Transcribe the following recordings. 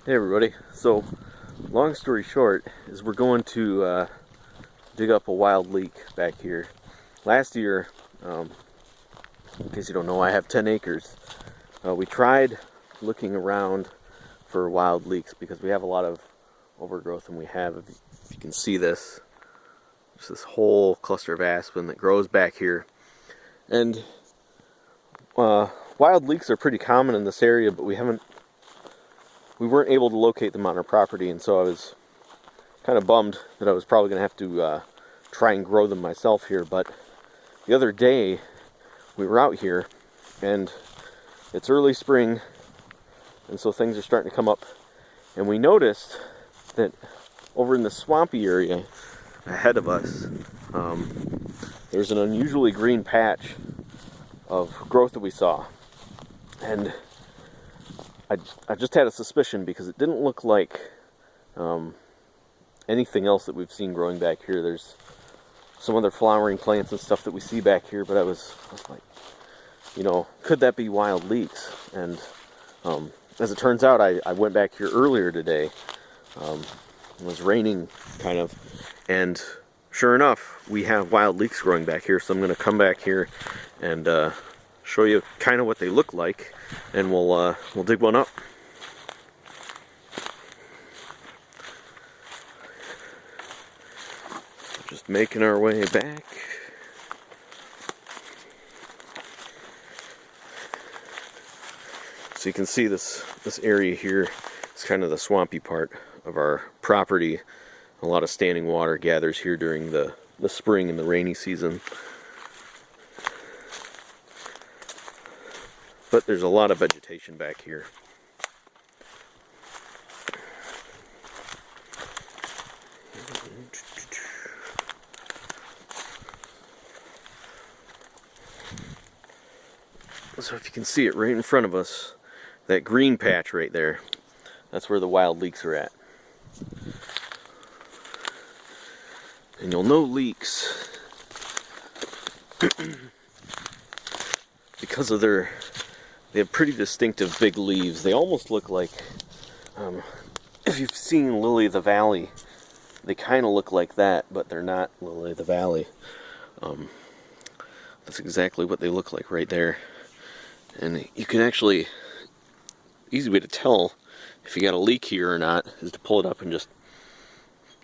Hey everybody, so long story short is we're going to dig up a wild leek back here. Last year, in case you don't know, I have 10 acres. We tried looking around for wild leeks because we have a lot of overgrowth, and we have, if you can see this, just this whole cluster of aspen that grows back here. And wild leeks are pretty common in this area, but we weren't able to locate them on our property, and so I was kind of bummed that I was probably going to have to try and grow them myself here. But the other day, we were out here, and it's early spring, and so things are starting to come up, and we noticed that over in the swampy area ahead of us, there's an unusually green patch of growth that we saw, and I just had a suspicion because it didn't look like anything else that we've seen growing back here. There's some other flowering plants and stuff that we see back here, but I was like, could that be wild leeks? And as it turns out, I went back here earlier today. It was raining, kind of, and sure enough, we have wild leeks growing back here. So I'm going to come back here and show you kind of what they look like, and we'll dig one up. Just making our way back. So you can see this area here is kind of the swampy part of our property. A lot of standing water gathers here during the spring and the rainy season. But there's a lot of vegetation back here. So if you can see it right in front of us, that green patch right there, that's where the wild leeks are at. And you'll know leeks because of they have pretty distinctive big leaves. They almost look like, if you've seen lily of the valley, they kind of look like that, but they're not lily of the valley. That's exactly what they look like right there. And you can actually, easy way to tell if you got a leek here or not is to pull it up and just,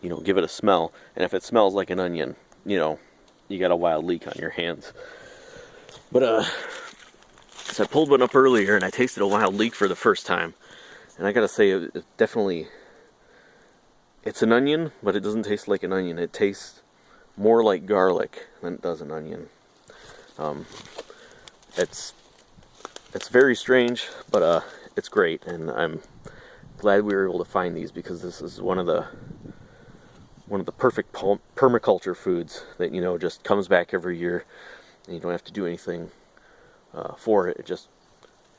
give it a smell. And if it smells like an onion, you got a wild leek on your hands. But so I pulled one up earlier and I tasted a wild leek for the first time. And I gotta say, it definitely, it's an onion, but it doesn't taste like an onion. It tastes more like garlic than it does an onion. It's very strange, but it's great, and I'm glad we were able to find these because this is one of the perfect permaculture foods that just comes back every year, and you don't have to do anything for it. It just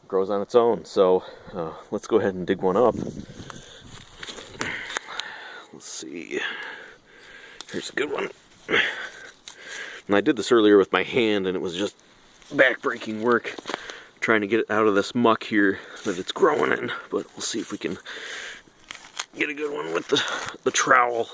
grows on its own. So let's go ahead and dig one up. Let's see. Here's a good one. And I did this earlier with my hand, and it was just back-breaking work trying to get it out of this muck here that it's growing in. But we'll see if we can get a good one with the trowel.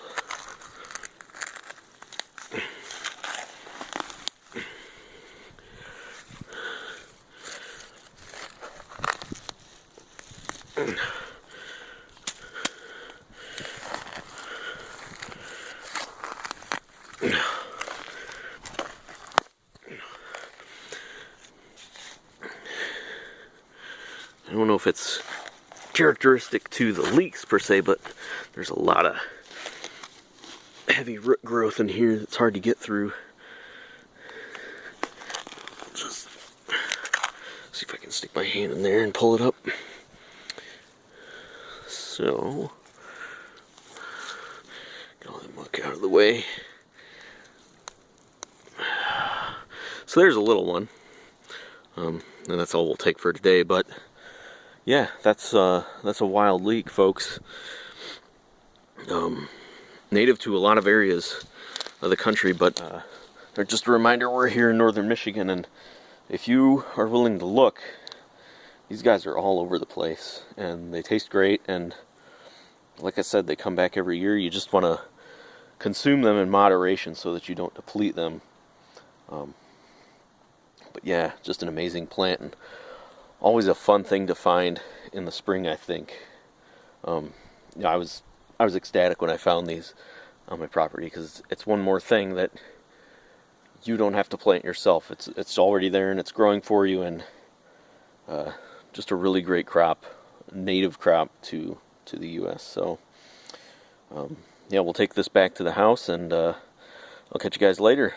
I don't know if it's characteristic to the leeks per se, but there's a lot of heavy root growth in here that's hard to get through. Just see if I can stick my hand in there and pull it up. So, get all that muck out of the way. So there's a little one, and that's all we'll take for today. But yeah, that's a wild leek, folks. Native to a lot of areas of the country, but they're just a reminder we're here in northern Michigan, and if you are willing to look, these guys are all over the place, and they taste great, and like I said, they come back every year. You just want to consume them in moderation so that you don't deplete them. But yeah, just an amazing plant, and always a fun thing to find in the spring, I think. Yeah, I was ecstatic when I found these on my property, because it's one more thing that you don't have to plant yourself. It's already there and it's growing for you, and just a really great crop, native crop to the U.S. So yeah, we'll take this back to the house, and I'll catch you guys later.